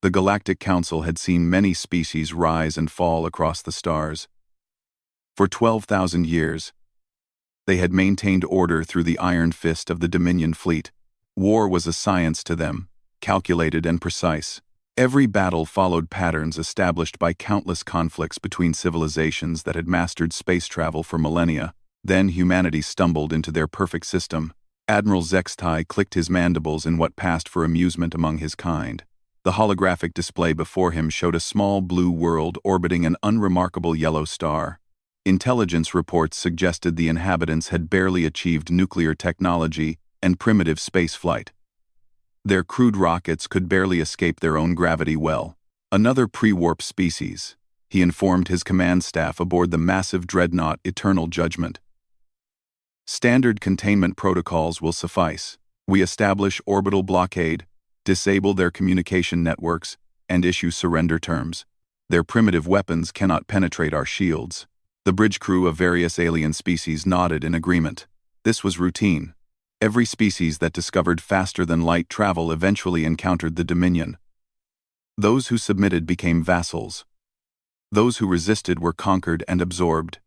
The Galactic Council had seen many species rise and fall across the stars. For 12,000 years, they had maintained order through the iron fist of the Dominion fleet. War was a science to them, calculated and precise. Every battle followed patterns established by countless conflicts between civilizations that had mastered space travel for millennia. Then humanity stumbled into their perfect system. Admiral Zextai clicked his mandibles in what passed for amusement among his kind. The holographic display before him showed a small blue world orbiting an unremarkable yellow star. Intelligence reports suggested the inhabitants had barely achieved nuclear technology and primitive spaceflight. Their crude rockets could barely escape their own gravity well. Another pre-warp species, he informed his command staff aboard the massive dreadnought Eternal Judgment. Standard containment protocols will suffice. We establish orbital blockade, disable their communication networks, and issue surrender terms. Their primitive weapons cannot penetrate our shields. The bridge crew of various alien species nodded in agreement. This was routine. Every species that discovered faster-than-light travel eventually encountered the Dominion. Those who submitted became vassals. Those who resisted were conquered and absorbed.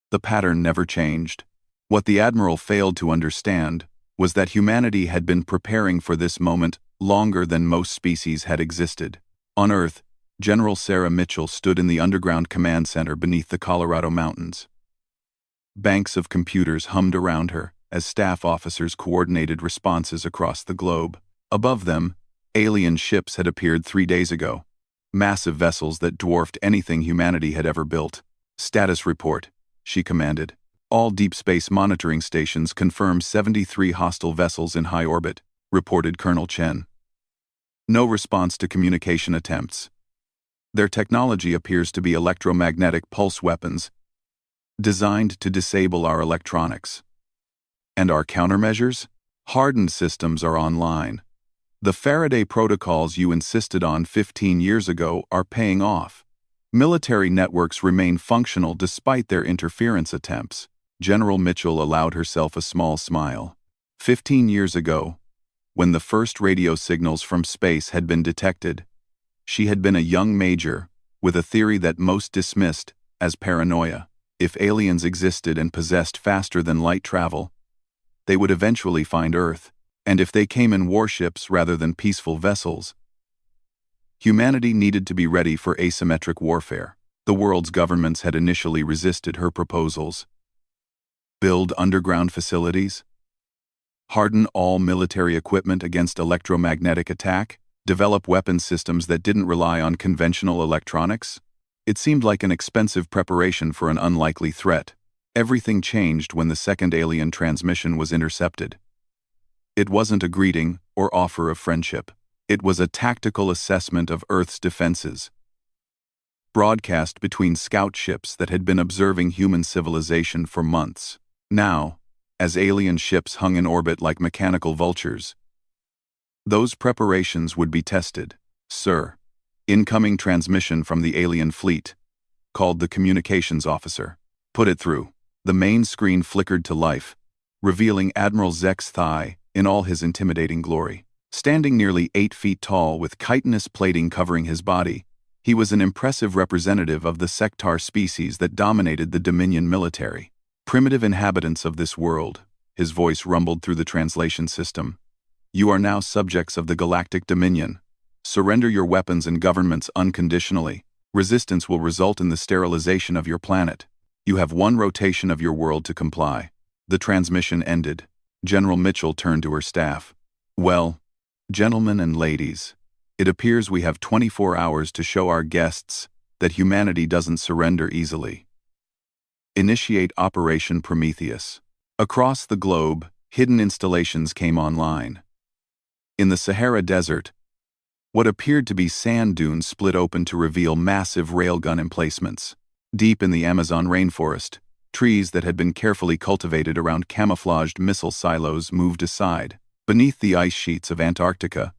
The pattern never changed. What the Admiral failed to understand was that humanity had been preparing for this moment longer than most species had existed. On Earth, General Sarah Mitchell stood in the underground command center beneath the Colorado Mountains. Banks of computers hummed around her as staff officers coordinated responses across the globe. Above them, alien ships had appeared 3 days ago. Massive vessels that dwarfed anything humanity had ever built. Status report, she commanded. All deep space monitoring stations confirm 73 hostile vessels in high orbit, reported Colonel Chen. No response to communication attempts. Their technology appears to be electromagnetic pulse weapons, designed to disable our electronics. And our countermeasures? Hardened systems are online. The Faraday protocols you insisted on 15 years ago are paying off. Military networks remain functional despite their interference attempts. General Mitchell allowed herself a small smile. 15 years ago, when the first radio signals from space had been detected, she had been a young major with a theory that most dismissed as paranoia. If aliens existed and possessed faster-than-light travel, they would eventually find Earth, and if they came in warships rather than peaceful vessels, humanity needed to be ready for asymmetric warfare. The world's governments had initially resisted her proposals. Build underground facilities, harden all military equipment against electromagnetic attack, develop weapon systems that didn't rely on conventional electronics. It seemed like an expensive preparation for an unlikely threat. Everything changed when the second alien transmission was intercepted. It wasn't a greeting or offer of friendship. It was a tactical assessment of Earth's defenses. Broadcast between scout ships that had been observing human civilization for months. Now, as alien ships hung in orbit like mechanical vultures, those preparations would be tested. Sir, incoming transmission from the alien fleet, called the communications officer. Put it through. The main screen flickered to life, revealing Admiral Zextai in all his intimidating glory. Standing nearly 8 feet tall with chitinous plating covering his body, he was an impressive representative of the sectar species that dominated the Dominion military. Primitive inhabitants of this world, his voice rumbled through the translation system. You are now subjects of the Galactic Dominion. Surrender your weapons and governments unconditionally. Resistance will result in the sterilization of your planet. You have 1 rotation of your world to comply. The transmission ended. General Mitchell turned to her staff. Well, gentlemen and ladies, it appears we have 24 hours to show our guests that humanity doesn't surrender easily. Initiate Operation Prometheus. Across the globe, hidden installations came online. In the Sahara Desert, what appeared to be sand dunes split open to reveal massive railgun emplacements. Deep in the Amazon rainforest, trees that had been carefully cultivated around camouflaged missile silos moved aside. Beneath the ice sheets of Antarctica,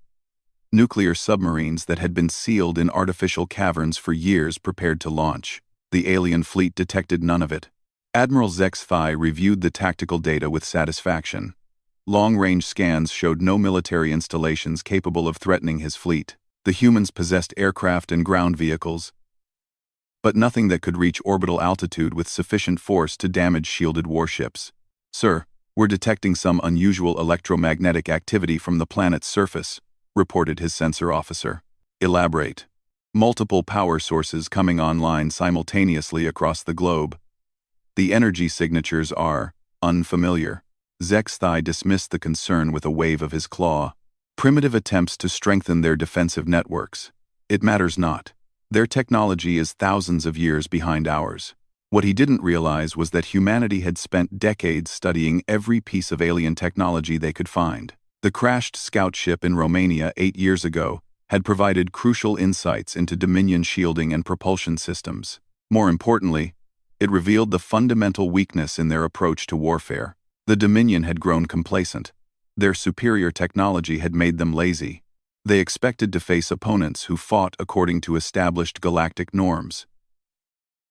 nuclear submarines that had been sealed in artificial caverns for years prepared to launch. The alien fleet detected none of it. Admiral Zextai reviewed the tactical data with satisfaction. Long-range scans showed no military installations capable of threatening his fleet. The humans possessed aircraft and ground vehicles, but nothing that could reach orbital altitude with sufficient force to damage shielded warships. "Sir, we're detecting some unusual electromagnetic activity from the planet's surface," reported his sensor officer. "Elaborate." "Multiple power sources coming online simultaneously across the globe. The energy signatures are unfamiliar." Zexthai dismissed the concern with a wave of his claw. "Primitive attempts to strengthen their defensive networks. It matters not. Their technology is thousands of years behind ours." What he didn't realize was that humanity had spent decades studying every piece of alien technology they could find. The crashed scout ship in Romania 8 years ago had provided crucial insights into Dominion shielding and propulsion systems. More importantly, it revealed the fundamental weakness in their approach to warfare. The Dominion had grown complacent. Their superior technology had made them lazy. They expected to face opponents who fought according to established galactic norms,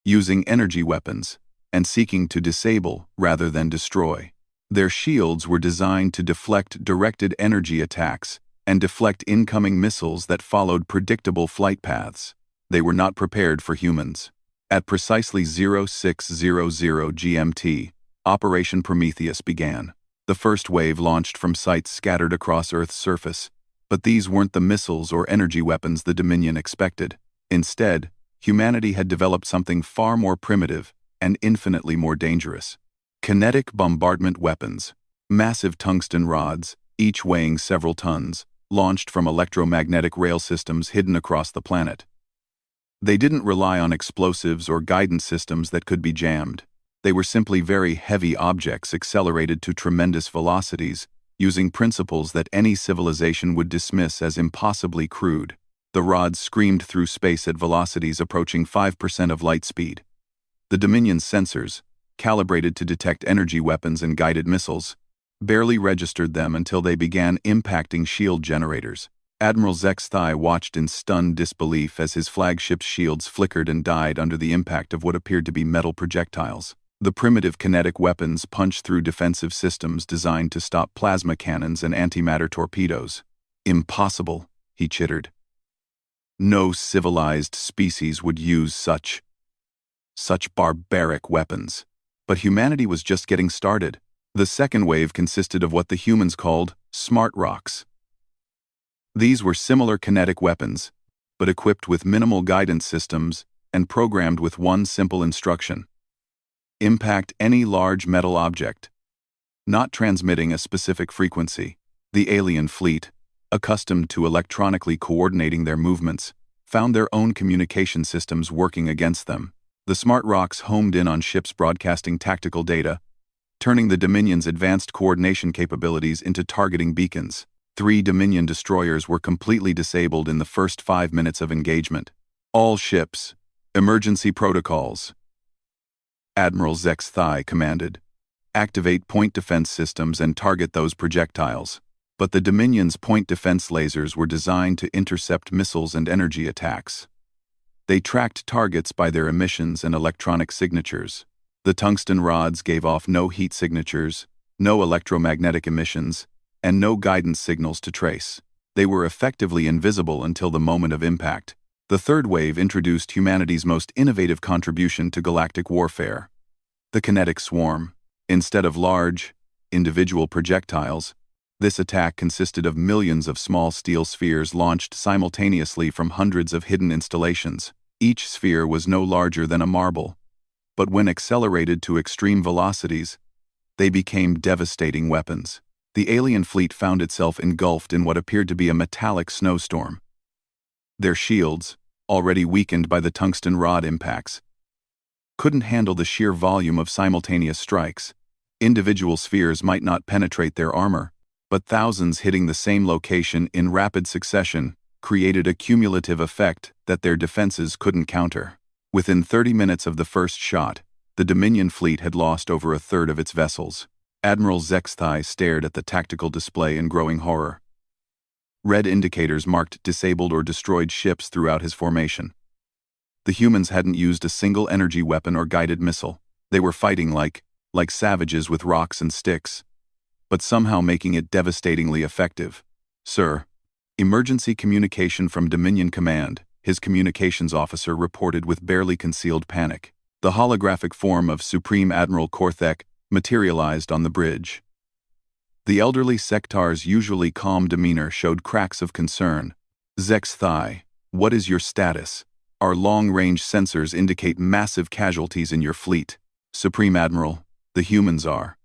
using energy weapons and seeking to disable rather than destroy. Their shields were designed to deflect directed energy attacks and deflect incoming missiles that followed predictable flight paths. They were not prepared for humans. At precisely 0600 GMT, Operation Prometheus began. The first wave launched from sites scattered across Earth's surface, but these weren't the missiles or energy weapons the Dominion expected. Instead, humanity had developed something far more primitive and infinitely more dangerous. Kinetic bombardment weapons, massive tungsten rods, each weighing several tons, launched from electromagnetic rail systems hidden across the planet. They didn't rely on explosives or guidance systems that could be jammed. They were simply very heavy objects accelerated to tremendous velocities, using principles that any civilization would dismiss as impossibly crude. The rods screamed through space at velocities approaching 5% of light speed. The Dominion's sensors, calibrated to detect energy weapons and guided missiles, barely registered them until they began impacting shield generators. Admiral Zexthai watched in stunned disbelief as his flagship's shields flickered and died under the impact of what appeared to be metal projectiles. The primitive kinetic weapons punched through defensive systems designed to stop plasma cannons and antimatter torpedoes. "Impossible," he chittered. "No civilized species would use such barbaric weapons." But humanity was just getting started. The second wave consisted of what the humans called smart rocks. These were similar kinetic weapons, but equipped with minimal guidance systems and programmed with one simple instruction: impact any large metal object, not transmitting a specific frequency. The alien fleet, accustomed to electronically coordinating their movements, found their own communication systems working against them. The smart rocks homed in on ships broadcasting tactical data, turning the Dominion's advanced coordination capabilities into targeting beacons. 3 Dominion destroyers were completely disabled in the first 5 minutes of engagement. "All ships, emergency protocols," Admiral Zexthai commanded. "Activate point defense systems and target those projectiles." But the Dominion's point defense lasers were designed to intercept missiles and energy attacks. They tracked targets by their emissions and electronic signatures. The tungsten rods gave off no heat signatures, no electromagnetic emissions, and no guidance signals to trace. They were effectively invisible until the moment of impact. The third wave introduced humanity's most innovative contribution to galactic warfare: the kinetic swarm. Instead of large, individual projectiles, this attack consisted of millions of small steel spheres launched simultaneously from hundreds of hidden installations. Each sphere was no larger than a marble, but when accelerated to extreme velocities, they became devastating weapons. The alien fleet found itself engulfed in what appeared to be a metallic snowstorm. Their shields, already weakened by the tungsten rod impacts, couldn't handle the sheer volume of simultaneous strikes. Individual spheres might not penetrate their armor, but thousands hitting the same location in rapid succession created a cumulative effect that their defenses couldn't counter. Within 30 minutes of the first shot, the Dominion fleet had lost over a third of its vessels. Admiral Zexthai stared at the tactical display in growing horror. Red indicators marked disabled or destroyed ships throughout his formation. The humans hadn't used a single energy weapon or guided missile. They were fighting like savages with rocks and sticks, but somehow making it devastatingly effective. "Sir, Emergency communication from Dominion Command, his communications officer reported with barely concealed panic. The holographic form of Supreme Admiral Korthek materialized on the bridge. The elderly Sektar's usually calm demeanor showed cracks of concern. Zexthai, what is your status? Our long-range sensors indicate massive casualties in your fleet. Supreme Admiral, the humans are.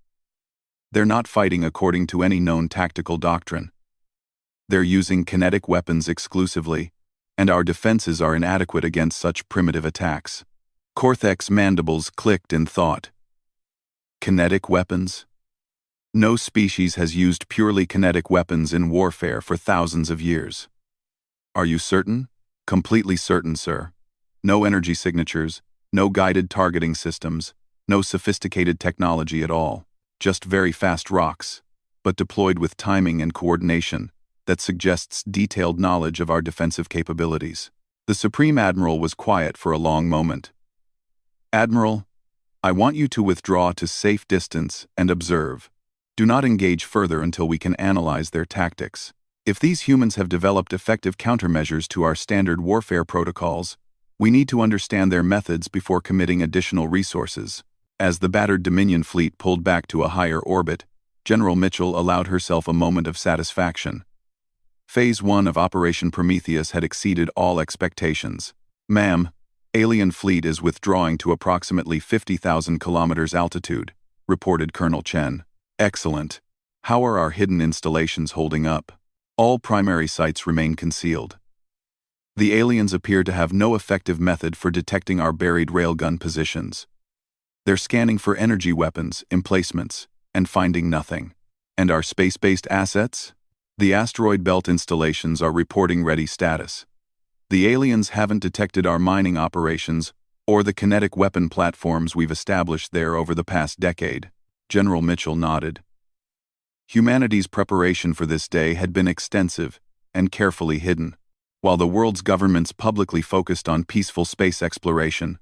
They're not fighting according to any known tactical doctrine. They're using kinetic weapons exclusively, and our defenses are inadequate against such primitive attacks. Korthek's mandibles clicked in thought. Kinetic weapons? No species has used purely kinetic weapons in warfare for thousands of years. Are you certain? Completely certain, sir. No energy signatures, no guided targeting systems, no sophisticated technology at all. Just very fast rocks, but deployed with timing and coordination that suggests detailed knowledge of our defensive capabilities. The Supreme Admiral was quiet for a long moment. Admiral, I want you to withdraw to safe distance and observe. Do not engage further until we can analyze their tactics. If these humans have developed effective countermeasures to our standard warfare protocols, we need to understand their methods before committing additional resources. As the battered Dominion fleet pulled back to a higher orbit, General Mitchell allowed herself a moment of satisfaction. Phase 1 of Operation Prometheus had exceeded all expectations. Ma'am, alien fleet is withdrawing to approximately 50,000 kilometers altitude, reported Colonel Chen. Excellent. How are our hidden installations holding up? All primary sites remain concealed. The aliens appear to have no effective method for detecting our buried railgun positions. They're scanning for energy weapons, emplacements, and finding nothing. And our space-based assets? The asteroid belt installations are reporting ready status. The aliens haven't detected our mining operations or the kinetic weapon platforms we've established there over the past decade. General Mitchell nodded. Humanity's preparation for this day had been extensive and carefully hidden. While the world's governments publicly focused on peaceful space exploration,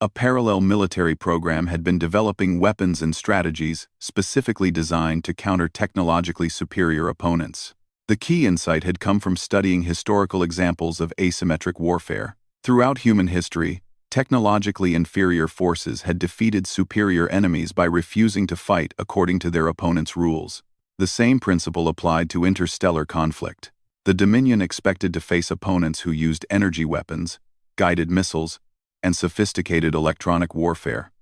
a parallel military program had been developing weapons and strategies specifically designed to counter technologically superior opponents. The key insight had come from studying historical examples of asymmetric warfare. Throughout human history, technologically inferior forces had defeated superior enemies by refusing to fight according to their opponent's rules. The same principle applied to interstellar conflict. The Dominion expected to face opponents who used energy weapons, guided missiles, and sophisticated electronic warfare.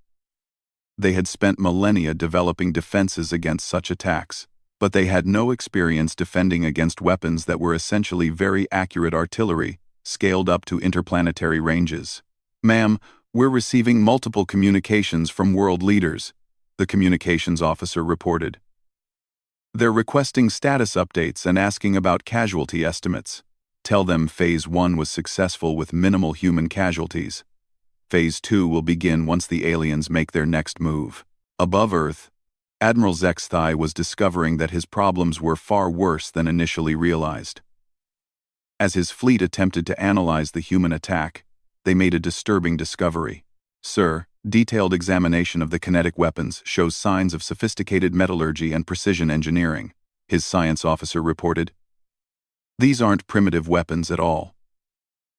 They had spent millennia developing defenses against such attacks, but they had no experience defending against weapons that were essentially very accurate artillery, scaled up to interplanetary ranges. Ma'am, we're receiving multiple communications from world leaders, the communications officer reported. They're requesting status updates and asking about casualty estimates. Tell them Phase 1 was successful with minimal human casualties. Phase 2 will begin once the aliens make their next move. Above Earth, Admiral Zexthai was discovering that his problems were far worse than initially realized. As his fleet attempted to analyze the human attack, they made a disturbing discovery. Sir, detailed examination of the kinetic weapons shows signs of sophisticated metallurgy and precision engineering, his science officer reported. These aren't primitive weapons at all.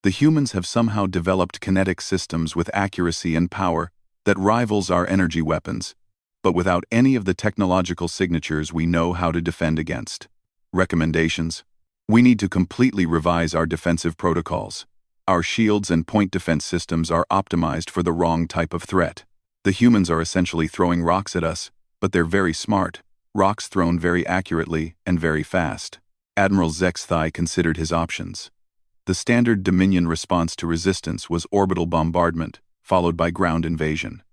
The humans have somehow developed kinetic systems with accuracy and power that rivals our energy weapons, but without any of the technological signatures we know how to defend against. Recommendations: we need to completely revise our defensive protocols. Our shields and point defense systems are optimized for the wrong type of threat. The humans are essentially throwing rocks at us, but they're very smart, rocks thrown very accurately and very fast. Admiral Zexthai considered his options. The standard Dominion response to resistance was orbital bombardment, followed by ground invasion.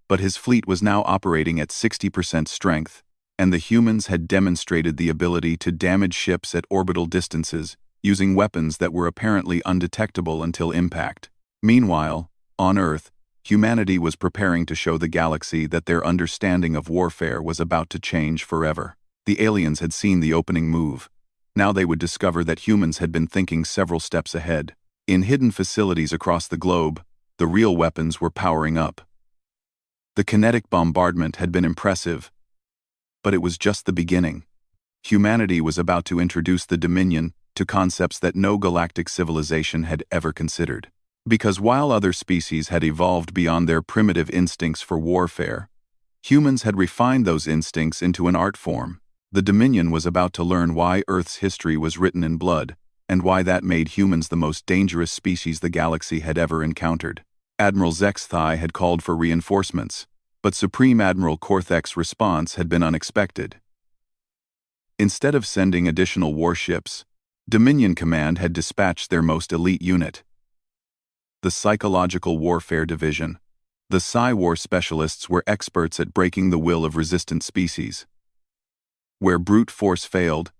But his fleet was now operating at 60% strength, and the humans had demonstrated the ability to damage ships at orbital distances using weapons that were apparently undetectable until impact. Meanwhile, on Earth, humanity was preparing to show the galaxy that their understanding of warfare was about to change forever. The aliens had seen the opening move. Now they would discover that humans had been thinking several steps ahead. In hidden facilities across the globe, the real weapons were powering up. The kinetic bombardment had been impressive, but it was just the beginning. Humanity was about to introduce the Dominion to concepts that no galactic civilization had ever considered. Because while other species had evolved beyond their primitive instincts for warfare, humans had refined those instincts into an art form. The Dominion was about to learn why Earth's history was written in blood, and why that made humans the most dangerous species the galaxy had ever encountered. Admiral Zexthai had called for reinforcements, but Supreme Admiral Korthek's response had been unexpected. Instead of sending additional warships, Dominion Command had dispatched their most elite unit, the Psychological Warfare Division. The Psy-War specialists were experts at breaking the will of resistant species. Where brute force failed,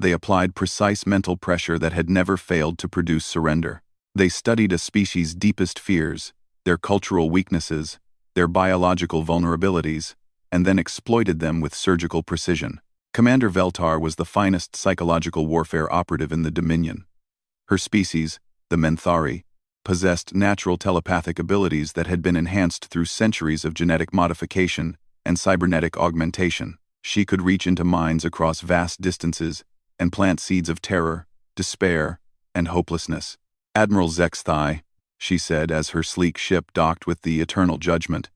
they applied precise mental pressure that had never failed to produce surrender. They studied a species' deepest fears, their cultural weaknesses, their biological vulnerabilities, and then exploited them with surgical precision. Commander Veltar was the finest psychological warfare operative in the Dominion. Her species, the Menthari, possessed natural telepathic abilities that had been enhanced through centuries of genetic modification and cybernetic augmentation. She could reach into minds across vast distances and plant seeds of terror, despair, and hopelessness. "Admiral Zexthai," she said as her sleek ship docked with the Eternal Judgment,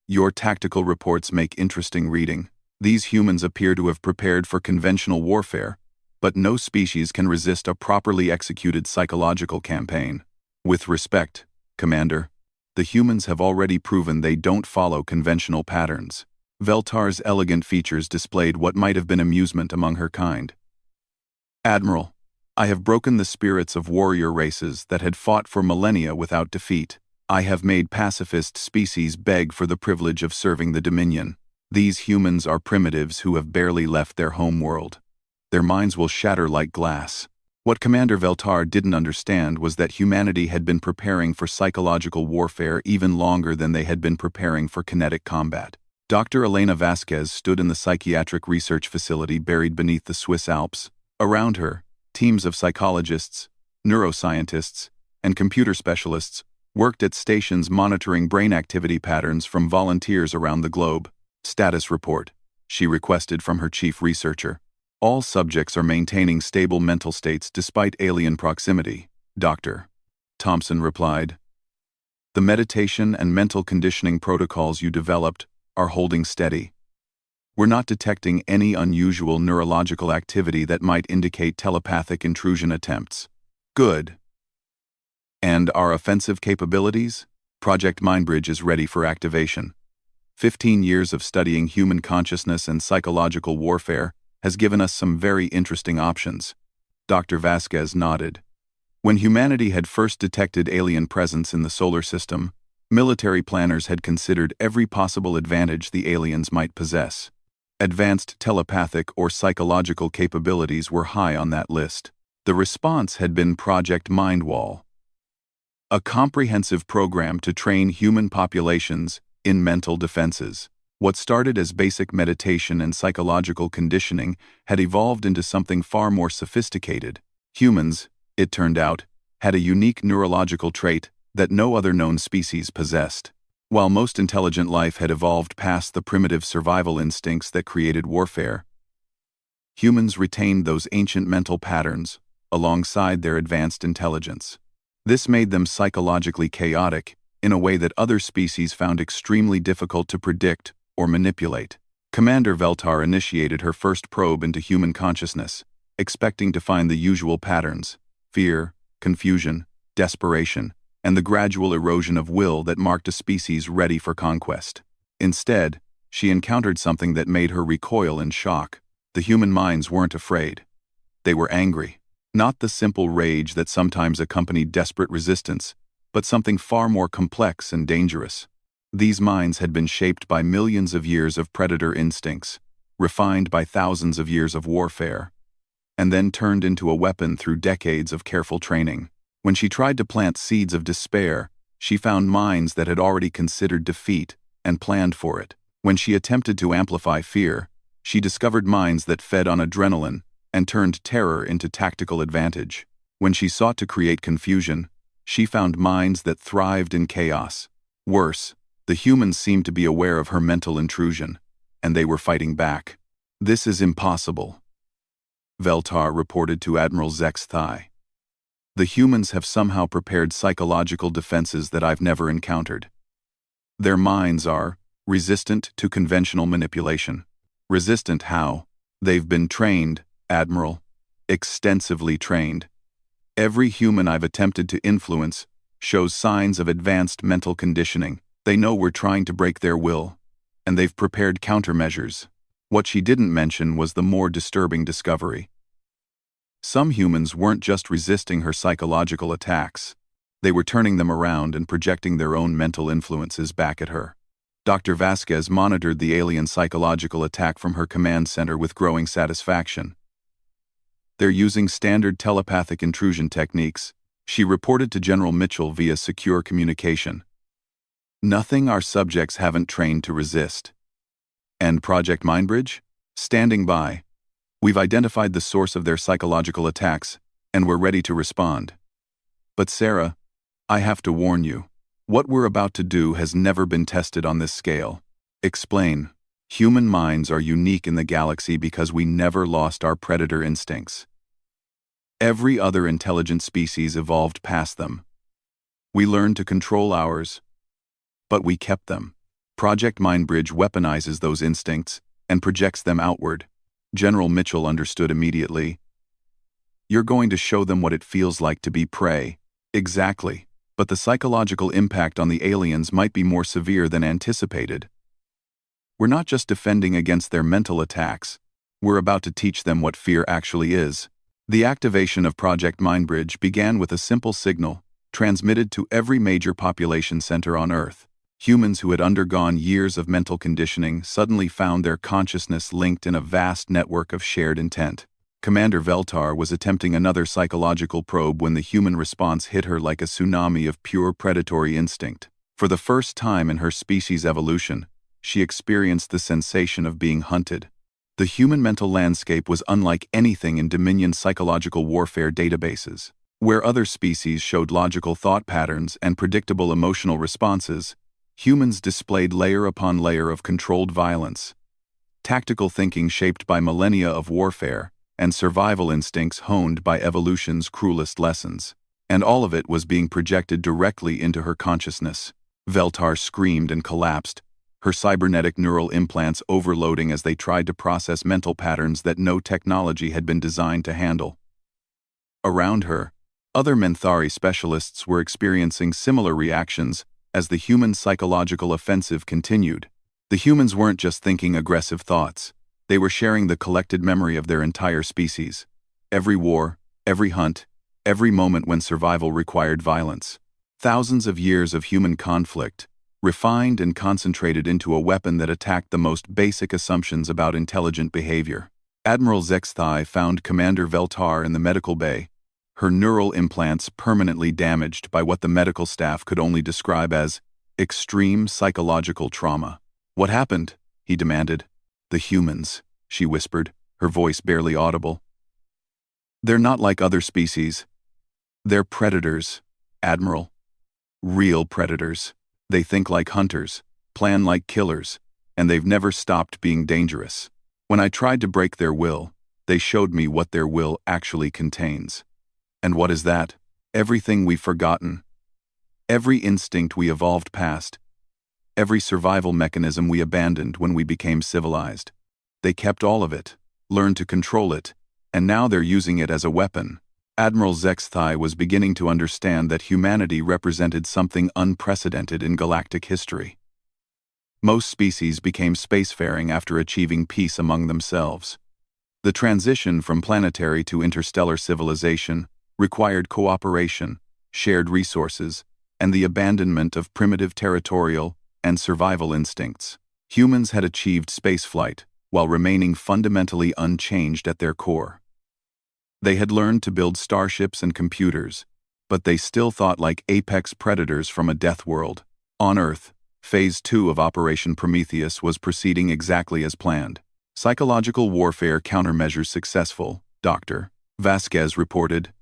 "your tactical reports make interesting reading. These humans appear to have prepared for conventional warfare, but no species can resist a properly executed psychological campaign. With respect, Commander, the humans have already proven they don't follow conventional patterns." Veltar's elegant features displayed what might have been amusement among her kind. "Admiral, I have broken the spirits of warrior races that had fought for millennia without defeat. I have made pacifist species beg for the privilege of serving the Dominion. These humans are primitives who have barely left their home world. Their minds will shatter like glass." What Commander Veltar didn't understand was that humanity had been preparing for psychological warfare even longer than they had been preparing for kinetic combat. Dr. Elena Vasquez stood in the psychiatric research facility buried beneath the Swiss Alps. Around her, teams of psychologists, neuroscientists, and computer specialists worked at stations monitoring brain activity patterns from volunteers around the globe. "Status report," she requested from her chief researcher. "All subjects are maintaining stable mental states despite alien proximity," Dr. Thompson replied. "The meditation and mental conditioning protocols you developed are holding steady. We're not detecting any unusual neurological activity that might indicate telepathic intrusion attempts." "Good. And our offensive capabilities? Project Mindbridge is ready for activation. 15 years of studying human consciousness and psychological warfare has given us some very interesting options." Dr. Vasquez nodded. When humanity had first detected alien presence in the solar system, military planners had considered every possible advantage the aliens might possess. Advanced telepathic or psychological capabilities were high on that list. The response had been Project Mindwall, a comprehensive program to train human populations in mental defenses. What started as basic meditation and psychological conditioning had evolved into something far more sophisticated. Humans, it turned out, had a unique neurological trait that no other known species possessed. While most intelligent life had evolved past the primitive survival instincts that created warfare, humans retained those ancient mental patterns alongside their advanced intelligence. This made them psychologically chaotic in a way that other species found extremely difficult to predict or manipulate. Commander Veltar initiated her first probe into human consciousness, expecting to find the usual patterns: fear, confusion, desperation, and the gradual erosion of will that marked a species ready for conquest. Instead, she encountered something that made her recoil in shock. The human minds weren't afraid. They were angry. Not the simple rage that sometimes accompanied desperate resistance, but something far more complex and dangerous. These minds had been shaped by millions of years of predator instincts, refined by thousands of years of warfare, and then turned into a weapon through decades of careful training. When she tried to plant seeds of despair, she found minds that had already considered defeat and planned for it. When she attempted to amplify fear, she discovered minds that fed on adrenaline and turned terror into tactical advantage. When she sought to create confusion, she found minds that thrived in chaos. Worse, the humans seemed to be aware of her mental intrusion, and they were fighting back. "This is impossible." Veltar reported to Admiral Zexthai. The humans have somehow prepared psychological defenses that I've never encountered. Their minds are resistant to conventional manipulation. Resistant how? They've been trained, Admiral. Extensively trained. Every human I've attempted to influence shows signs of advanced mental conditioning. They know we're trying to break their will, and they've prepared countermeasures. What she didn't mention was the more disturbing discovery. Some humans weren't just resisting her psychological attacks. They were turning them around and projecting their own mental influences back at her. Dr. Vasquez monitored the alien psychological attack from her command center with growing satisfaction. They're using standard telepathic intrusion techniques, she reported to General Mitchell via secure communication. Nothing our subjects haven't trained to resist. And Project Mindbridge? Standing by. We've identified the source of their psychological attacks, and we're ready to respond. But Sarah, I have to warn you. What we're about to do has never been tested on this scale. Explain. Human minds are unique in the galaxy because we never lost our predator instincts. Every other intelligent species evolved past them. We learned to control ours, but we kept them. Project Mindbridge weaponizes those instincts and projects them outward. General Mitchell understood immediately. You're going to show them what it feels like to be prey. Exactly. But the psychological impact on the aliens might be more severe than anticipated. We're not just defending against their mental attacks. We're about to teach them what fear actually is. The activation of Project Mindbridge began with a simple signal, transmitted to every major population center on Earth. Humans who had undergone years of mental conditioning suddenly found their consciousness linked in a vast network of shared intent. Commander Veltar was attempting another psychological probe when the human response hit her like a tsunami of pure predatory instinct. For the first time in her species' evolution, she experienced the sensation of being hunted. The human mental landscape was unlike anything in Dominion psychological warfare databases. Where other species showed logical thought patterns and predictable emotional responses, humans displayed layer upon layer of controlled violence. Tactical thinking shaped by millennia of warfare, and survival instincts honed by evolution's cruelest lessons. And all of it was being projected directly into her consciousness. Veltar screamed and collapsed, her cybernetic neural implants overloading as they tried to process mental patterns that no technology had been designed to handle. Around her, other Menthari specialists were experiencing similar reactions as the human psychological offensive continued. The humans weren't just thinking aggressive thoughts. They were sharing the collected memory of their entire species. Every war, every hunt, every moment when survival required violence. Thousands of years of human conflict, refined and concentrated into a weapon that attacked the most basic assumptions about intelligent behavior. Admiral Zexthai found Commander Veltar in the medical bay, her neural implants permanently damaged by what the medical staff could only describe as extreme psychological trauma. What happened? He demanded. The humans, she whispered, her voice barely audible. They're not like other species. They're predators, Admiral. Real predators. They think like hunters, plan like killers, and they've never stopped being dangerous. When I tried to break their will, they showed me what their will actually contains. And what is that? Everything we've forgotten. Every instinct we evolved past. Every survival mechanism we abandoned when we became civilized. They kept all of it, learned to control it, and now they're using it as a weapon. Admiral Zexthai was beginning to understand that humanity represented something unprecedented in galactic history. Most species became spacefaring after achieving peace among themselves. The transition from planetary to interstellar civilization required cooperation, shared resources, and the abandonment of primitive territorial and survival instincts. Humans had achieved spaceflight while remaining fundamentally unchanged at their core. They had learned to build starships and computers, but they still thought like apex predators from a death world. On Earth, Phase 2 of Operation Prometheus was proceeding exactly as planned. Psychological warfare countermeasures successful, Dr. Vasquez reported.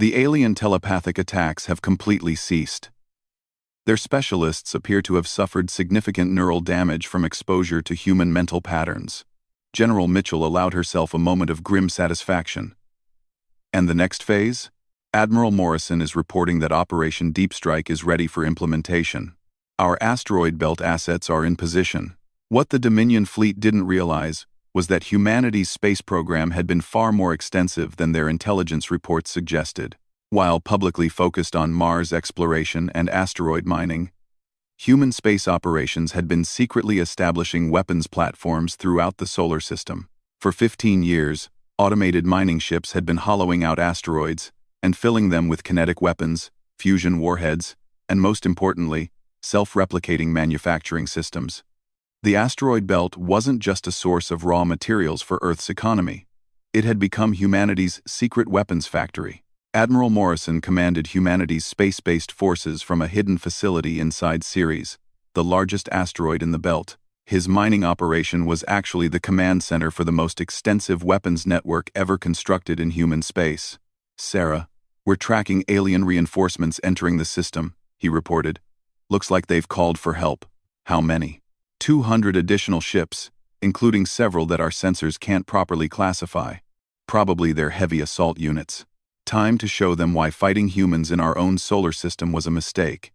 The alien telepathic attacks have completely ceased. Their specialists appear to have suffered significant neural damage from exposure to human mental patterns. General Mitchell allowed herself a moment of grim satisfaction. And the next phase? Admiral Morrison is reporting that Operation Deep Strike is ready for implementation. Our asteroid belt assets are in position. What the Dominion fleet didn't realize was that humanity's space program had been far more extensive than their intelligence reports suggested. While publicly focused on Mars exploration and asteroid mining, human space operations had been secretly establishing weapons platforms throughout the solar system. For 15 years, automated mining ships had been hollowing out asteroids and filling them with kinetic weapons, fusion warheads, and most importantly, self-replicating manufacturing systems. The asteroid belt wasn't just a source of raw materials for Earth's economy. It had become humanity's secret weapons factory. Admiral Morrison commanded humanity's space-based forces from a hidden facility inside Ceres, the largest asteroid in the belt. His mining operation was actually the command center for the most extensive weapons network ever constructed in human space. "Sarah, we're tracking alien reinforcements entering the system," he reported. "Looks like they've called for help." "How many?" 200 additional ships, including several that our sensors can't properly classify. Probably their heavy assault units. Time to show them why fighting humans in our own solar system was a mistake.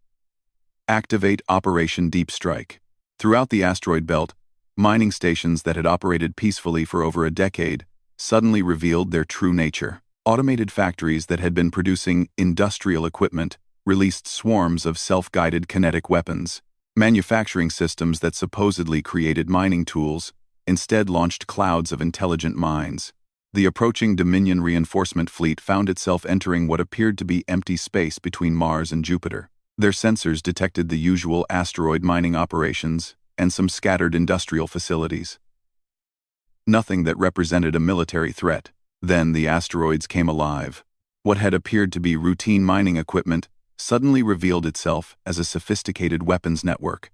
Activate Operation Deep Strike. Throughout the asteroid belt, mining stations that had operated peacefully for over a decade suddenly revealed their true nature. Automated factories that had been producing industrial equipment released swarms of self-guided kinetic weapons. Manufacturing systems that supposedly created mining tools instead launched clouds of intelligent mines. The approaching Dominion reinforcement fleet found itself entering what appeared to be empty space between Mars and Jupiter. Their sensors detected the usual asteroid mining operations and some scattered industrial facilities. Nothing that represented a military threat. Then the asteroids came alive. What had appeared to be routine mining equipment suddenly revealed itself as a sophisticated weapons network.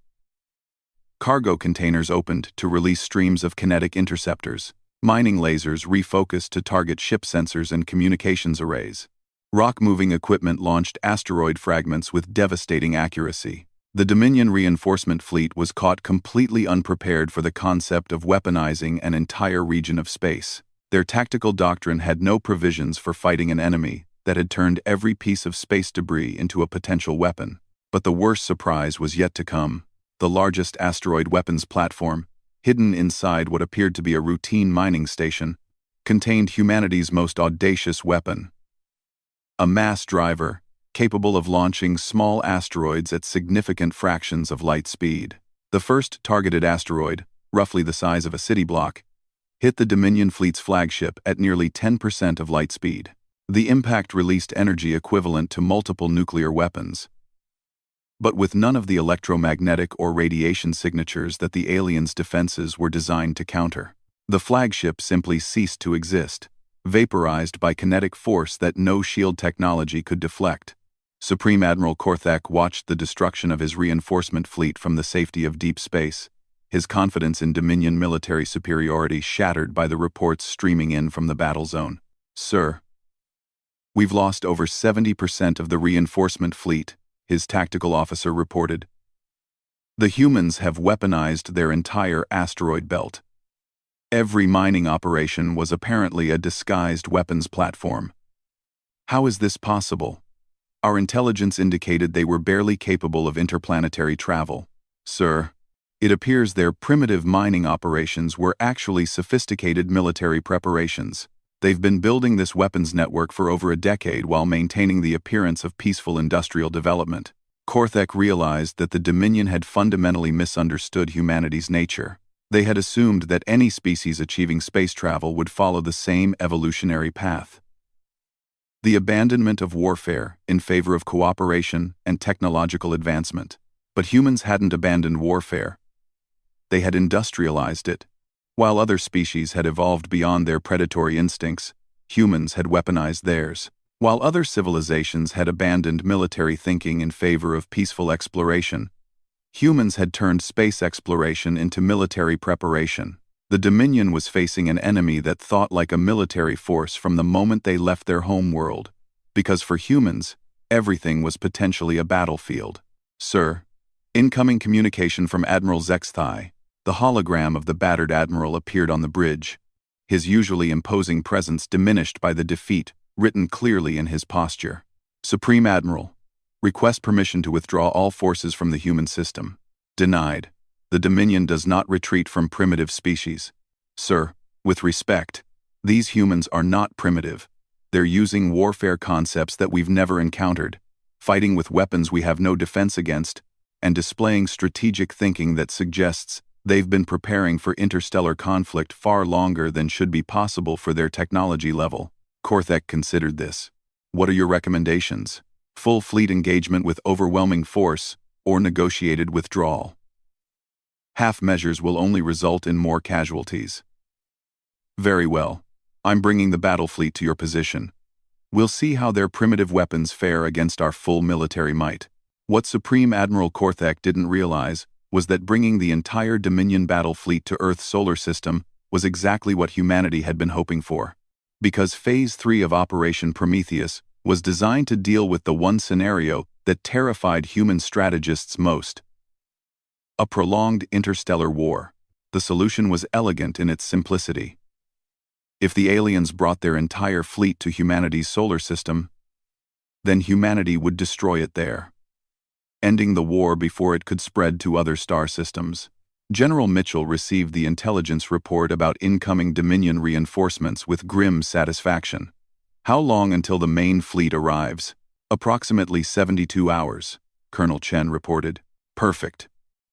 Cargo containers opened to release streams of kinetic interceptors. Mining lasers refocused to target ship sensors and communications arrays. Rock-moving equipment launched asteroid fragments with devastating accuracy. The Dominion reinforcement fleet was caught completely unprepared for the concept of weaponizing an entire region of space. Their tactical doctrine had no provisions for fighting an enemy that had turned every piece of space debris into a potential weapon. But the worst surprise was yet to come. The largest asteroid weapons platform, hidden inside what appeared to be a routine mining station, contained humanity's most audacious weapon. A mass driver, capable of launching small asteroids at significant fractions of light speed. The first targeted asteroid, roughly the size of a city block, hit the Dominion fleet's flagship at nearly 10% of light speed. The impact released energy equivalent to multiple nuclear weapons, but with none of the electromagnetic or radiation signatures that the aliens' defenses were designed to counter. The flagship simply ceased to exist, vaporized by kinetic force that no shield technology could deflect. Supreme Admiral Korthak watched the destruction of his reinforcement fleet from the safety of deep space, his confidence in Dominion military superiority shattered by the reports streaming in from the battle zone. "Sir, we've lost over 70% of the reinforcement fleet," his tactical officer reported. "The humans have weaponized their entire asteroid belt. Every mining operation was apparently a disguised weapons platform. How is this possible? Our intelligence indicated they were barely capable of interplanetary travel. Sir, it appears their primitive mining operations were actually sophisticated military preparations. They've been building this weapons network for over a decade while maintaining the appearance of peaceful industrial development." Korthak realized that the Dominion had fundamentally misunderstood humanity's nature. They had assumed that any species achieving space travel would follow the same evolutionary path. The abandonment of warfare in favor of cooperation and technological advancement. But humans hadn't abandoned warfare. They had industrialized it. While other species had evolved beyond their predatory instincts, humans had weaponized theirs. While other civilizations had abandoned military thinking in favor of peaceful exploration, humans had turned space exploration into military preparation. The Dominion was facing an enemy that thought like a military force from the moment they left their home world, because for humans, everything was potentially a battlefield. "Sir, incoming communication from Admiral Zexthai," The hologram of the battered admiral appeared on the bridge, his usually imposing presence diminished by the defeat written clearly in his posture. Supreme Admiral, request permission to withdraw all forces from the human system. Denied. The Dominion does not retreat from primitive species. Sir, with respect, these humans are not primitive. They're using warfare concepts that we've never encountered, fighting with weapons we have no defense against, and displaying strategic thinking that suggests they've been preparing for interstellar conflict far longer than should be possible for their technology level. Korthek considered this. What are your recommendations? Full fleet engagement with overwhelming force, or negotiated withdrawal? Half measures will only result in more casualties. Very well. I'm bringing the battle fleet to your position. We'll see how their primitive weapons fare against our full military might. What Supreme Admiral Korthek didn't realize was that bringing the entire Dominion battle fleet to Earth's solar system was exactly what humanity had been hoping for. Because Phase 3 of Operation Prometheus was designed to deal with the one scenario that terrified human strategists most: a prolonged interstellar war. The solution was elegant in its simplicity. If the aliens brought their entire fleet to humanity's solar system, then humanity would destroy it there, ending the war before it could spread to other star systems. General Mitchell received the intelligence report about incoming Dominion reinforcements with grim satisfaction. How long until the main fleet arrives? Approximately 72 hours, Colonel Chen reported. Perfect.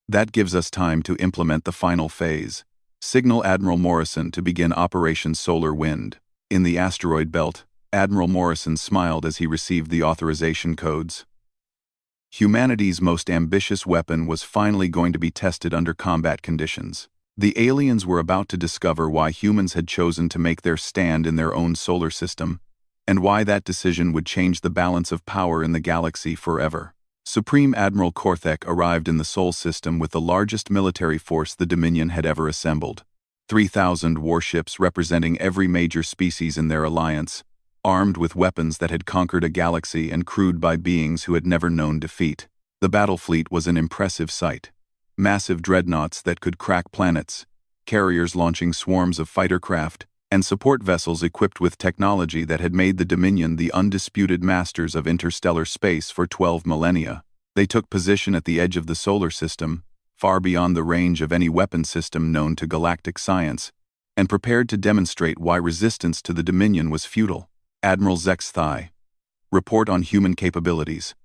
That gives us time to implement the final phase. Signal Admiral Morrison to begin Operation Solar Wind. In the asteroid belt, Admiral Morrison smiled as he received the authorization codes. Humanity's most ambitious weapon was finally going to be tested under combat conditions. The aliens were about to discover why humans had chosen to make their stand in their own solar system, and why that decision would change the balance of power in the galaxy forever. Supreme Admiral Korthek arrived in the Sol system with the largest military force the Dominion had ever assembled. 3,000 warships representing every major species in their alliance, armed with weapons that had conquered a galaxy and crewed by beings who had never known defeat. The battle fleet was an impressive sight. Massive dreadnoughts that could crack planets, carriers launching swarms of fighter craft, and support vessels equipped with technology that had made the Dominion the undisputed masters of interstellar space for 12 millennia. They took position at the edge of the solar system, far beyond the range of any weapon system known to galactic science, and prepared to demonstrate why resistance to the Dominion was futile. Admiral Zexthai, report on human capabilities.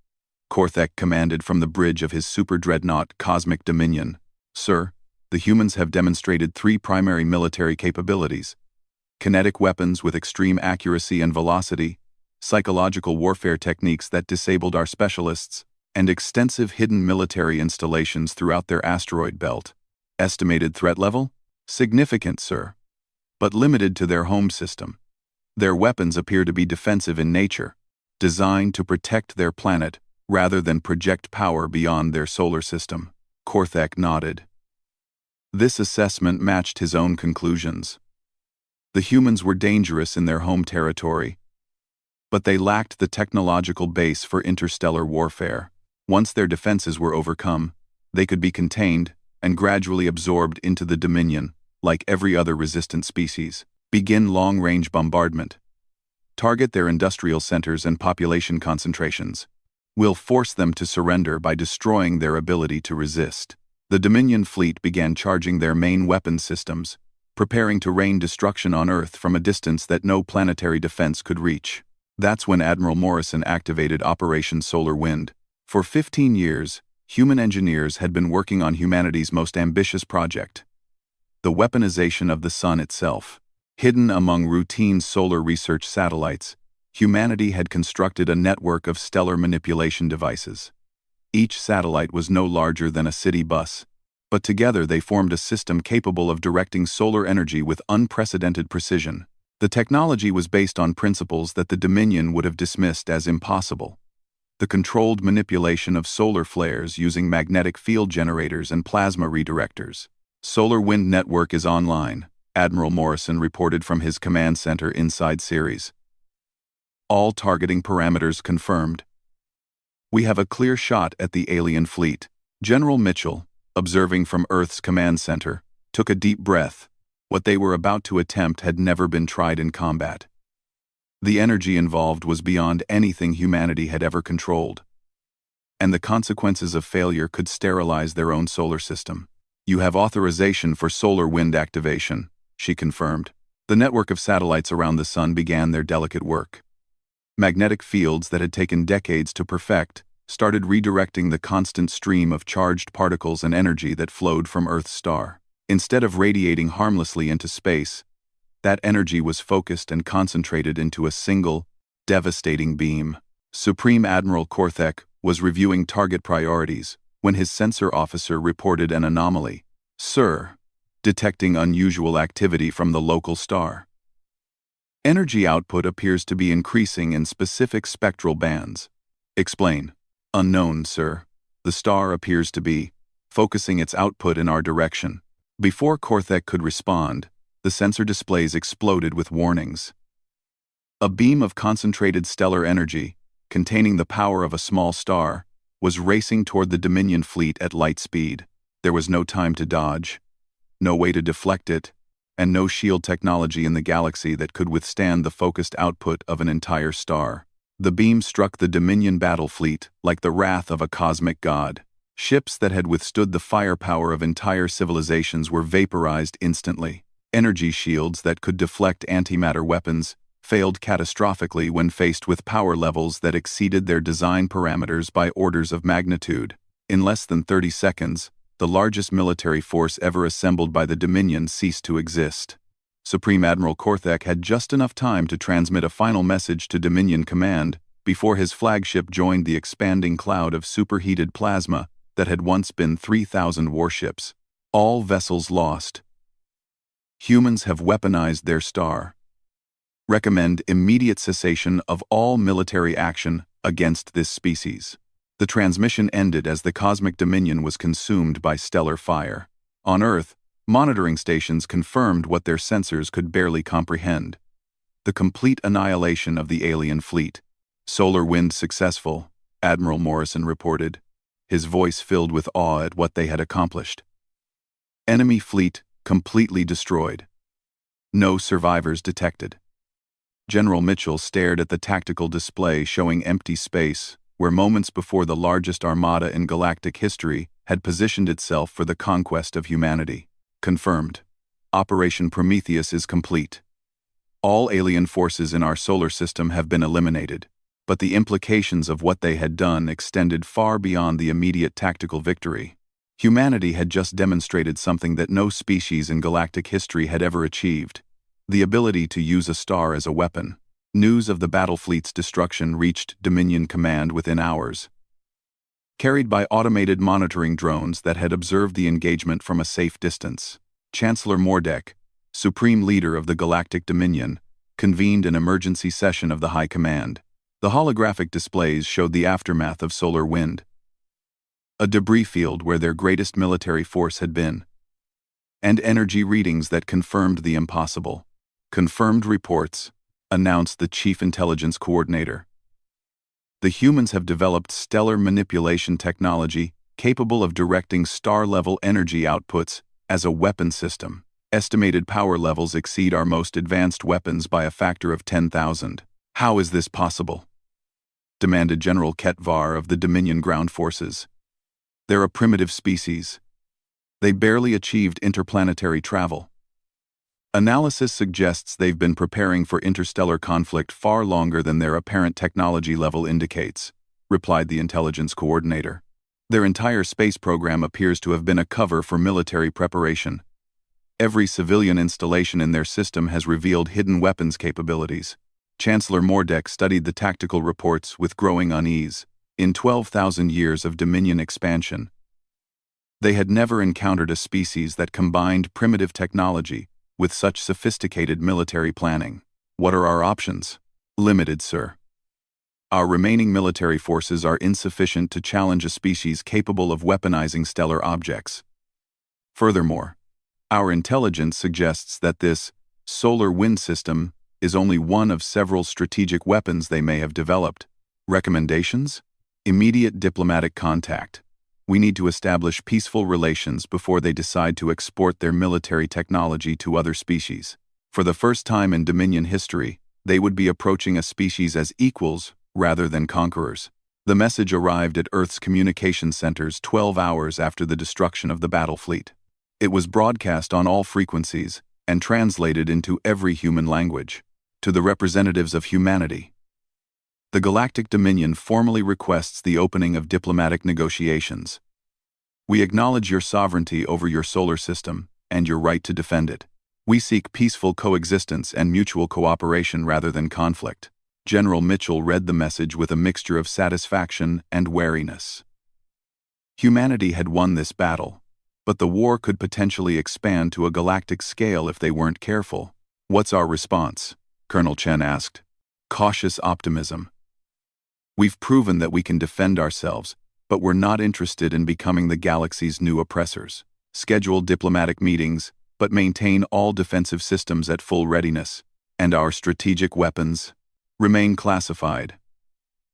Korthek commanded from the bridge of his super dreadnought Cosmic Dominion. Sir, the humans have demonstrated 3 primary military capabilities: kinetic weapons with extreme accuracy and velocity, psychological warfare techniques that disabled our specialists, and extensive hidden military installations throughout their asteroid belt. Estimated threat level? Significant, sir, but limited to their home system. Their weapons appear to be defensive in nature, designed to protect their planet rather than project power beyond their solar system. Korthek nodded. This assessment matched his own conclusions. The humans were dangerous in their home territory, but they lacked the technological base for interstellar warfare. Once their defenses were overcome, they could be contained and gradually absorbed into the Dominion, like every other resistant species. Begin long-range bombardment. Target their industrial centers and population concentrations. We'll force them to surrender by destroying their ability to resist. The Dominion fleet began charging their main weapon systems, preparing to rain destruction on Earth from a distance that no planetary defense could reach. That's when Admiral Morrison activated Operation Solar Wind. For 15 years, human engineers had been working on humanity's most ambitious project: the weaponization of the Sun itself. Hidden among routine solar research satellites, humanity had constructed a network of stellar manipulation devices. Each satellite was no larger than a city bus, but together they formed a system capable of directing solar energy with unprecedented precision. The technology was based on principles that the Dominion would have dismissed as impossible: the controlled manipulation of solar flares using magnetic field generators and plasma redirectors. Solar Wind Network is online, Admiral Morrison reported from his command center inside Ceres. All targeting parameters confirmed. We have a clear shot at the alien fleet. General Mitchell, observing from Earth's command center, took a deep breath. What they were about to attempt had never been tried in combat. The energy involved was beyond anything humanity had ever controlled, and the consequences of failure could sterilize their own solar system. "You have authorization for solar wind activation," she confirmed. The network of satellites around the sun began their delicate work. Magnetic fields that had taken decades to perfect started redirecting the constant stream of charged particles and energy that flowed from Earth's star. Instead of radiating harmlessly into space, that energy was focused and concentrated into a single, devastating beam. Supreme Admiral Korthek was reviewing target priorities when his sensor officer reported an anomaly. "Sir, detecting unusual activity from the local star. Energy output appears to be increasing in specific spectral bands." "Explain." "Unknown, sir. The star appears to be focusing its output in our direction." Before Korthek could respond, the sensor displays exploded with warnings. A beam of concentrated stellar energy, containing the power of a small star, was racing toward the Dominion fleet at light speed. There was no time to dodge, no way to deflect it, and no shield technology in the galaxy that could withstand the focused output of an entire star. The beam struck the Dominion battle fleet like the wrath of a cosmic god. Ships that had withstood the firepower of entire civilizations were vaporized instantly. Energy shields that could deflect antimatter weapons failed catastrophically when faced with power levels that exceeded their design parameters by orders of magnitude. In less than 30 seconds, the largest military force ever assembled by the Dominion ceased to exist. Supreme Admiral Korthek had just enough time to transmit a final message to Dominion Command before his flagship joined the expanding cloud of superheated plasma that had once been 3,000 warships. "All vessels lost. Humans have weaponized their star. Recommend immediate cessation of all military action against this species." The transmission ended as the cosmic dominion was consumed by stellar fire. On Earth, monitoring stations confirmed what their sensors could barely comprehend: the complete annihilation of the alien fleet. "Solar wind successful," Admiral Morrison reported, his voice filled with awe at what they had accomplished. "Enemy fleet completely destroyed. No survivors detected." General Mitchell stared at the tactical display showing empty space, where moments before the largest armada in galactic history had positioned itself for the conquest of humanity. "Confirmed. Operation Prometheus is complete. All alien forces in our solar system have been eliminated, but the implications of what they had done extended far beyond the immediate tactical victory. Humanity had just demonstrated something that no species in galactic history had ever achieved: the ability to use a star as a weapon." News of the battle fleet's destruction reached Dominion Command within hours, carried by automated monitoring drones that had observed the engagement from a safe distance. Chancellor Mordek, Supreme Leader of the Galactic Dominion, convened an emergency session of the High Command. The holographic displays showed the aftermath of solar wind, a debris field where their greatest military force had been, and energy readings that confirmed the impossible. "Confirmed reports," announced the Chief Intelligence Coordinator. "The humans have developed stellar manipulation technology capable of directing star-level energy outputs as a weapon system. Estimated power levels exceed our most advanced weapons by a factor of 10,000. "How is this possible?" demanded General Ketvar of the Dominion Ground Forces. "They're a primitive species. They barely achieved interplanetary travel. Analysis suggests they've been preparing for interstellar conflict far longer than their apparent technology level indicates," replied the intelligence coordinator. "Their entire space program appears to have been a cover for military preparation. Every civilian installation in their system has revealed hidden weapons capabilities." Chancellor Mordek studied the tactical reports with growing unease. In 12,000 years of Dominion expansion, they had never encountered a species that combined primitive technology with such sophisticated military planning. "What are our options?" "Limited, sir. Our remaining military forces are insufficient to challenge a species capable of weaponizing stellar objects. Furthermore, our intelligence suggests that this solar wind system is only one of several strategic weapons they may have developed." "Recommendations?" "Immediate diplomatic contact. We need to establish peaceful relations before they decide to export their military technology to other species. For the first time in Dominion history, they would be approaching a species as equals rather than conquerors. The message arrived at Earth's communication centers 12 hours after the destruction of the battle fleet. It was broadcast on all frequencies and translated into every human language. To the representatives of humanity, the Galactic Dominion formally requests the opening of diplomatic negotiations. We acknowledge your sovereignty over your solar system and your right to defend it. We seek peaceful coexistence and mutual cooperation rather than conflict. General Mitchell read the message with a mixture of satisfaction and wariness. Humanity had won this battle, but the war could potentially expand to a galactic scale if they weren't careful. What's our response? Colonel Chen asked. Cautious optimism. We've proven that we can defend ourselves, but we're not interested in becoming the galaxy's new oppressors. Schedule diplomatic meetings, but maintain all defensive systems at full readiness, and our strategic weapons remain classified.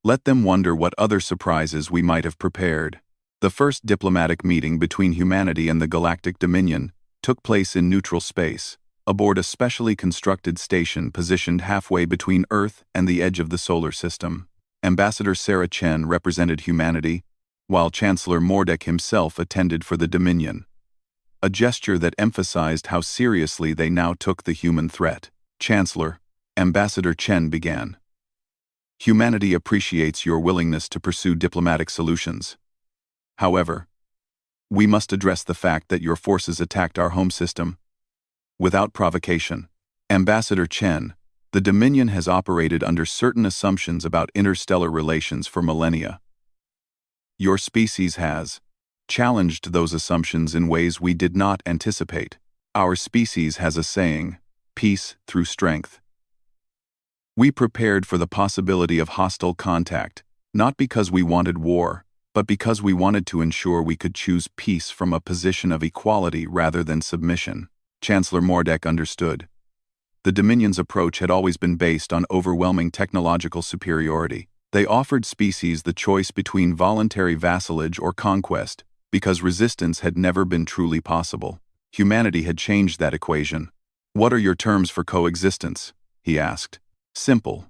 Let them wonder what other surprises we might have prepared. The first diplomatic meeting between humanity and the Galactic Dominion took place in neutral space, aboard a specially constructed station positioned halfway between Earth and the edge of the solar system. Ambassador Sarah Chen represented humanity, while Chancellor Mordek himself attended for the Dominion. A gesture that emphasized how seriously they now took the human threat. Chancellor, Ambassador Chen began. Humanity appreciates your willingness to pursue diplomatic solutions. However, we must address the fact that your forces attacked our home system without provocation. Ambassador Chen, the Dominion has operated under certain assumptions about interstellar relations for millennia. Your species has challenged those assumptions in ways we did not anticipate. Our species has a saying, peace through strength. We prepared for the possibility of hostile contact, not because we wanted war, but because we wanted to ensure we could choose peace from a position of equality rather than submission. Chancellor Mordek understood. The Dominion's approach had always been based on overwhelming technological superiority. They offered species the choice between voluntary vassalage or conquest, because resistance had never been truly possible. Humanity had changed that equation. What are your terms for coexistence? He asked. Simple.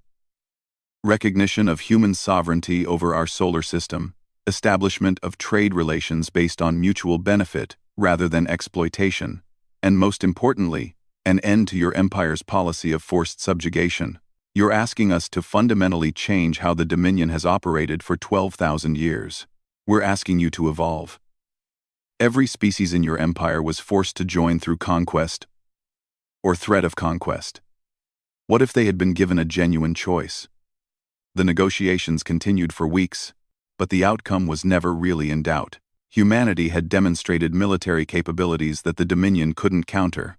Recognition of human sovereignty over our solar system, establishment of trade relations based on mutual benefit rather than exploitation, and most importantly, an end to your empire's policy of forced subjugation. You're asking us to fundamentally change how the Dominion has operated for 12,000 years. We're asking you to evolve. Every species in your empire was forced to join through conquest or threat of conquest. What if they had been given a genuine choice? The negotiations continued for weeks, but the outcome was never really in doubt. Humanity had demonstrated military capabilities that the Dominion couldn't counter.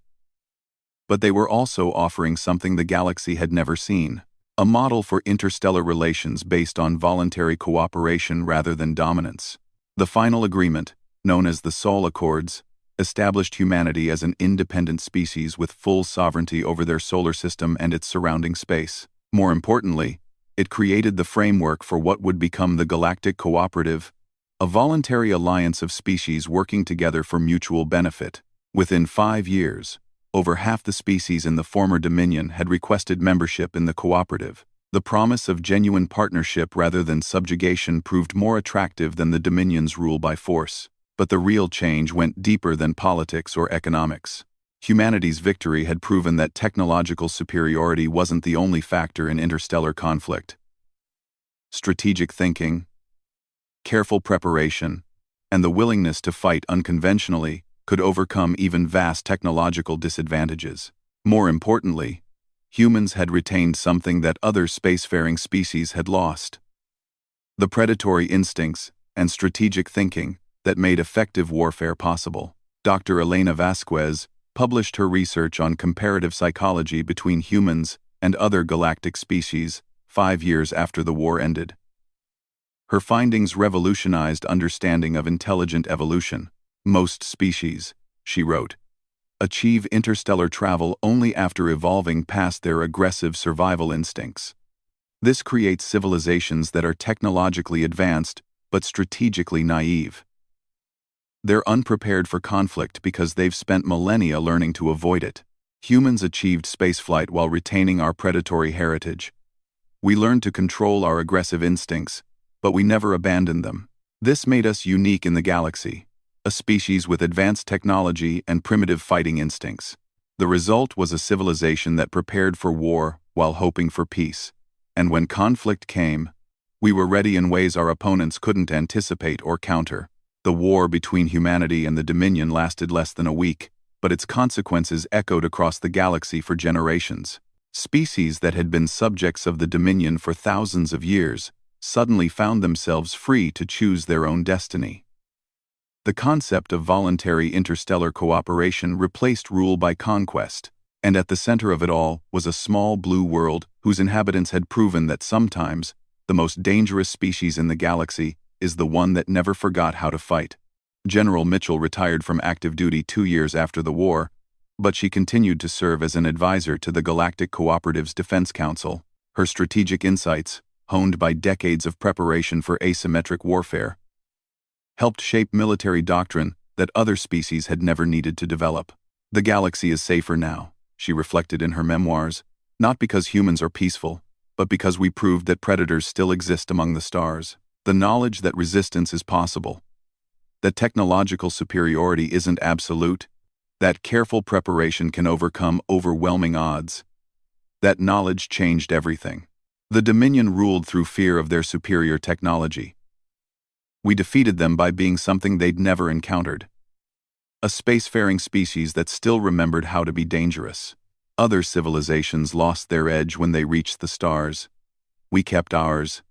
But they were also offering something the galaxy had never seen, a model for interstellar relations based on voluntary cooperation rather than dominance. The final agreement, known as the Sol Accords, established humanity as an independent species with full sovereignty over their solar system and its surrounding space. More importantly, it created the framework for what would become the Galactic Cooperative, a voluntary alliance of species working together for mutual benefit. Within 5 years, over half the species in the former Dominion had requested membership in the cooperative. The promise of genuine partnership rather than subjugation proved more attractive than the Dominion's rule by force. But the real change went deeper than politics or economics. Humanity's victory had proven that technological superiority wasn't the only factor in interstellar conflict. Strategic thinking, careful preparation, and the willingness to fight unconventionally could overcome even vast technological disadvantages. More importantly, humans had retained something that other spacefaring species had lost: the predatory instincts and strategic thinking that made effective warfare possible. Dr. Elena Vasquez published her research on comparative psychology between humans and other galactic species 5 years after the war ended. Her findings revolutionized understanding of intelligent evolution. Most species, she wrote, achieve interstellar travel only after evolving past their aggressive survival instincts. This creates civilizations that are technologically advanced but strategically naive. They're unprepared for conflict because they've spent millennia learning to avoid it. Humans achieved spaceflight while retaining our predatory heritage. We learned to control our aggressive instincts, but we never abandoned them. This made us unique in the galaxy, a species with advanced technology and primitive fighting instincts. The result was a civilization that prepared for war while hoping for peace. And when conflict came, we were ready in ways our opponents couldn't anticipate or counter. The war between humanity and the Dominion lasted less than a week, but its consequences echoed across the galaxy for generations. Species that had been subjects of the Dominion for thousands of years suddenly found themselves free to choose their own destiny. The concept of voluntary interstellar cooperation replaced rule by conquest, and at the center of it all was a small blue world whose inhabitants had proven that sometimes the most dangerous species in the galaxy is the one that never forgot how to fight. General Mitchell retired from active duty 2 years after the war, but she continued to serve as an advisor to the Galactic Cooperative's Defense Council. Her strategic insights, honed by decades of preparation for asymmetric warfare, helped shape military doctrine that other species had never needed to develop. The galaxy is safer now, she reflected in her memoirs, not because humans are peaceful, but because we proved that predators still exist among the stars. The knowledge that resistance is possible, that technological superiority isn't absolute, that careful preparation can overcome overwhelming odds. That knowledge changed everything. The Dominion ruled through fear of their superior technology. We defeated them by being something they'd never encountered. A spacefaring species that still remembered how to be dangerous. Other civilizations lost their edge when they reached the stars. We kept ours.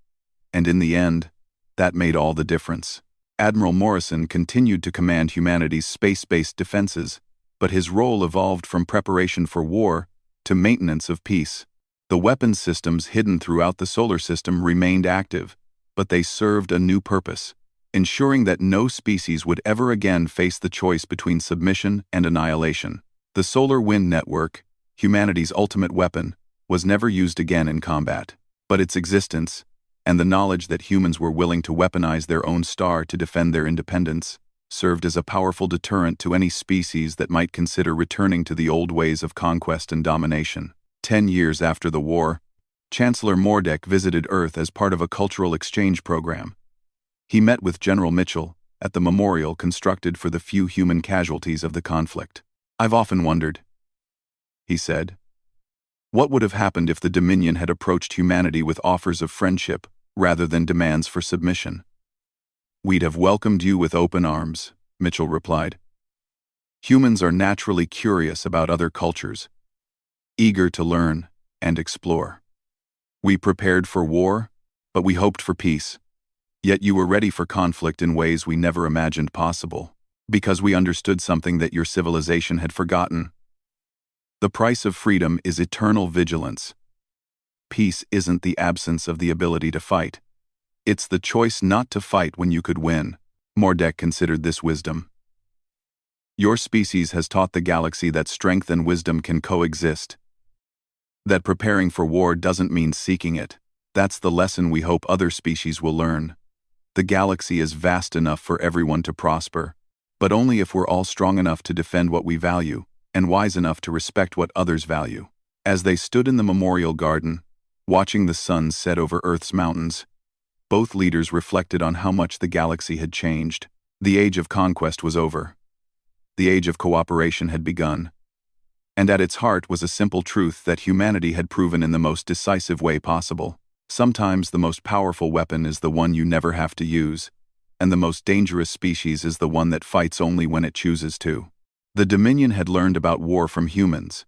And in the end, that made all the difference. Admiral Morrison continued to command humanity's space-based defenses, but his role evolved from preparation for war to maintenance of peace. The weapons systems hidden throughout the solar system remained active, but they served a new purpose, ensuring that no species would ever again face the choice between submission and annihilation. The solar wind network, humanity's ultimate weapon, was never used again in combat, but its existence, and the knowledge that humans were willing to weaponize their own star to defend their independence, served as a powerful deterrent to any species that might consider returning to the old ways of conquest and domination. 10 years after the war, Chancellor Mordek visited Earth as part of a cultural exchange program. He met with General Mitchell at the memorial constructed for the few human casualties of the conflict. "I've often wondered," he said, "what would have happened if the Dominion had approached humanity with offers of friendship rather than demands for submission?" "We'd have welcomed you with open arms," Mitchell replied. "Humans are naturally curious about other cultures, eager to learn and explore. We prepared for war, but we hoped for peace. Yet you were ready for conflict in ways we never imagined possible, because we understood something that your civilization had forgotten. The price of freedom is eternal vigilance. Peace isn't the absence of the ability to fight. It's the choice not to fight when you could win." Mordek considered this wisdom. "Your species has taught the galaxy that strength and wisdom can coexist. That preparing for war doesn't mean seeking it. That's the lesson we hope other species will learn. The galaxy is vast enough for everyone to prosper, but only if we're all strong enough to defend what we value, and wise enough to respect what others value." As they stood in the memorial garden, watching the sun set over Earth's mountains, both leaders reflected on how much the galaxy had changed. The age of conquest was over. The age of cooperation had begun. And at its heart was a simple truth that humanity had proven in the most decisive way possible. Sometimes the most powerful weapon is the one you never have to use, and the most dangerous species is the one that fights only when it chooses to. The Dominion had learned about war from humans.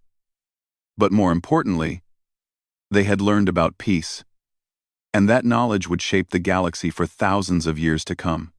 But more importantly, they had learned about peace. And that knowledge would shape the galaxy for thousands of years to come.